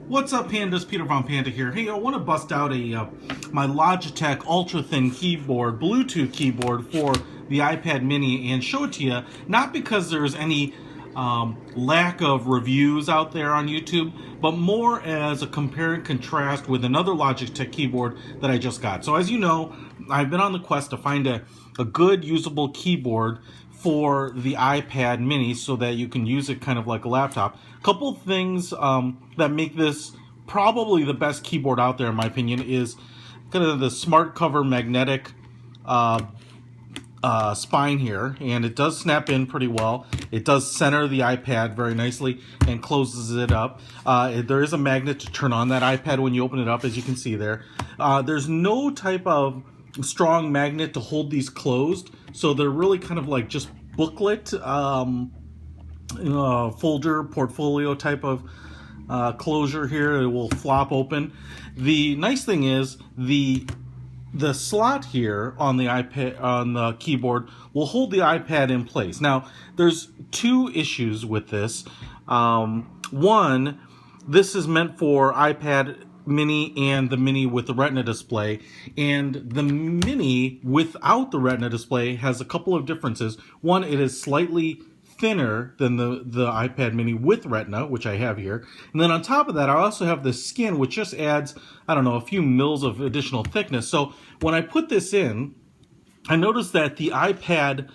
What's up, Pandas? Peter von Panda here. Hey, I want to bust out my Logitech Ultrathin keyboard, Bluetooth keyboard for the iPad mini and show it to you, not because there's any lack of reviews out there on YouTube, but more as a compare and contrast with another Logitech keyboard that I just got. So as you know, I've been on the quest to find a good usable keyboard for the iPad mini so that you can use it kind of like a laptop. A couple things that make this probably the best keyboard out there, in my opinion, is kind of the smart cover magnetic spine here, and it does snap in pretty well. It does center the iPad very nicely and closes it up. There is a magnet to turn on that iPad when you open it up, as you can see there. There's no type of strong magnet to hold these closed, so they're really kind of like just booklet folder portfolio type of closure here. It will flop open. The nice thing is the slot here on the iPad, on the keyboard, will hold the iPad in place. Now, there's two issues with this. One, this is meant for iPad mini and the mini with the Retina display, and the mini without the Retina display has a couple of differences. One, it is slightly thinner than the iPad mini with Retina, which I have here. And then on top of that, I also have the skin, which just adds, I don't know, a few mils of additional thickness. So when I put this in, I noticed that the iPad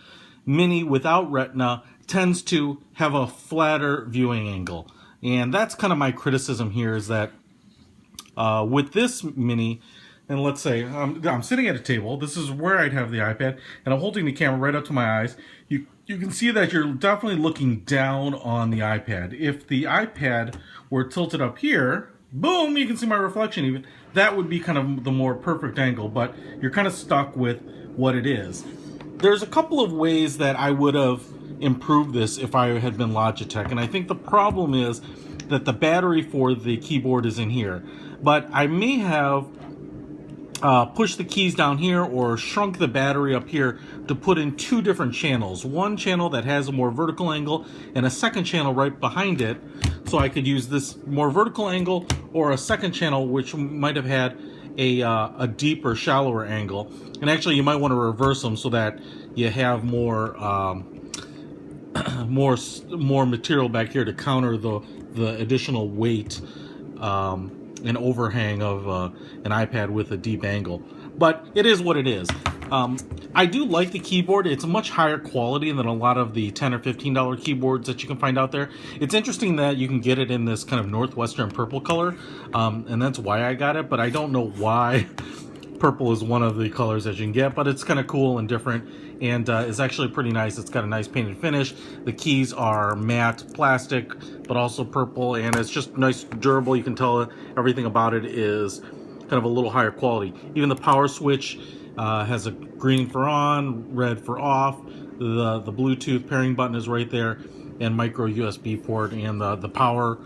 mini without Retina tends to have a flatter viewing angle. And that's kind of my criticism here, is that with this mini, and let's say I'm sitting at a table, this is where I'd have the iPad, and I'm holding the camera right up to my eyes. You can see that you're definitely looking down on the iPad. If the iPad were tilted up here, boom, you can see my reflection even. That would be kind of the more perfect angle, but you're kind of stuck with what it is. There's a couple of ways that I would have improved this if I had been Logitech, and I think the problem is that the battery for the keyboard is in here. But I may have pushed the keys down here or shrunk the battery up here to put in two different channels. One channel that has a more vertical angle and a second channel right behind it, so I could use this more vertical angle, or a second channel which might have had a deeper, shallower angle. And actually you might want to reverse them so that you have more more material back here to counter the additional weight and overhang of an iPad with a deep angle. But it is what it is. I do like the keyboard. It's a much higher quality than a lot of the $10 or $15 keyboards that you can find out there. It's interesting that you can get it in this kind of northwestern purple color, and that's why I got it, but I don't know why purple is one of the colors that you can get, but it's kind of cool and different, and it's actually pretty nice. It's got a nice painted finish. The keys are matte plastic, but also purple, and it's just nice, durable. You can tell everything about it is kind of a little higher quality. Even the power switch has a green for on, red for off. The Bluetooth pairing button is right there, and micro USB port, and the power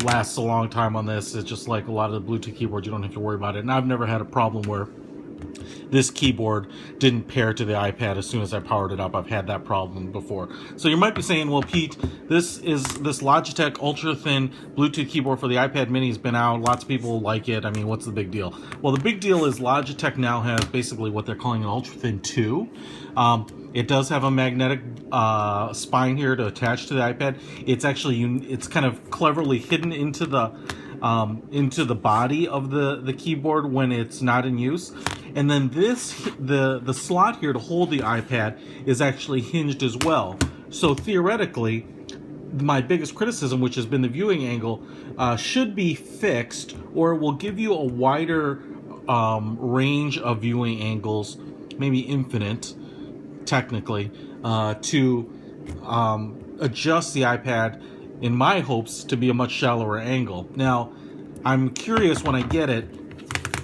lasts a long time on this. It's just like a lot of the Bluetooth keyboards, you don't have to worry about it. And I've never had a problem where this keyboard didn't pair to the iPad as soon as I powered it up. I've had that problem before. So you might be saying, well, Pete, this Logitech Ultrathin Bluetooth keyboard for the iPad mini has been out. Lots of people like it. I mean, what's the big deal? Well, the big deal is Logitech now has basically what they're calling an Ultrathin 2. It does have a magnetic spine here to attach to the iPad. It's actually, it's kind of cleverly hidden into the body of the keyboard when it's not in use. And then the slot here to hold the iPad is actually hinged as well. So theoretically, my biggest criticism, which has been the viewing angle, should be fixed, or it will give you a wider range of viewing angles, maybe infinite, technically, to adjust the iPad, in my hopes, to be a much shallower angle. Now, I'm curious when I get it,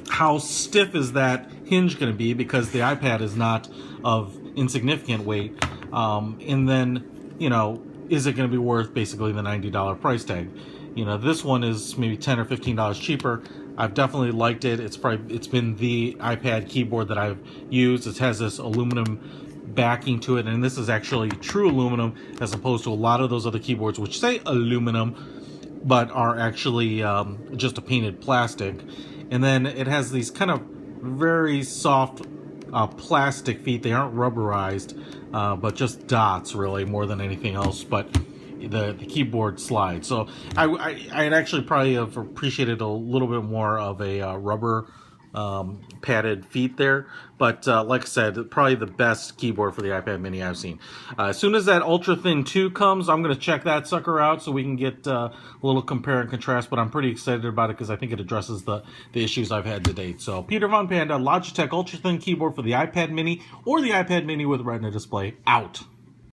how stiff is that hinge going to be, because the iPad is not of insignificant weight, and then, you know, is it going to be worth basically the $90 price tag? You know, this one is maybe $10 or $15 cheaper. I've definitely liked it. It's been the iPad keyboard that I've used. It has this aluminum backing to it, and this is actually true aluminum as opposed to a lot of those other keyboards which say aluminum. but are actually just a painted plastic. And then it has these kind of very soft plastic feet. They aren't rubberized, but just dots really more than anything else. But the keyboard slides. So I'd actually probably have appreciated a little bit more of a rubber padded feet there, but like I said, probably the best keyboard for the iPad mini I've seen. As soon as that Ultrathin 2 comes, I'm going to check that sucker out so we can get a little compare and contrast, but I'm pretty excited about it because I think it addresses the issues I've had to date. So Peter Von Panda, Logitech Ultrathin keyboard for the iPad mini or the iPad mini with Retina display, out.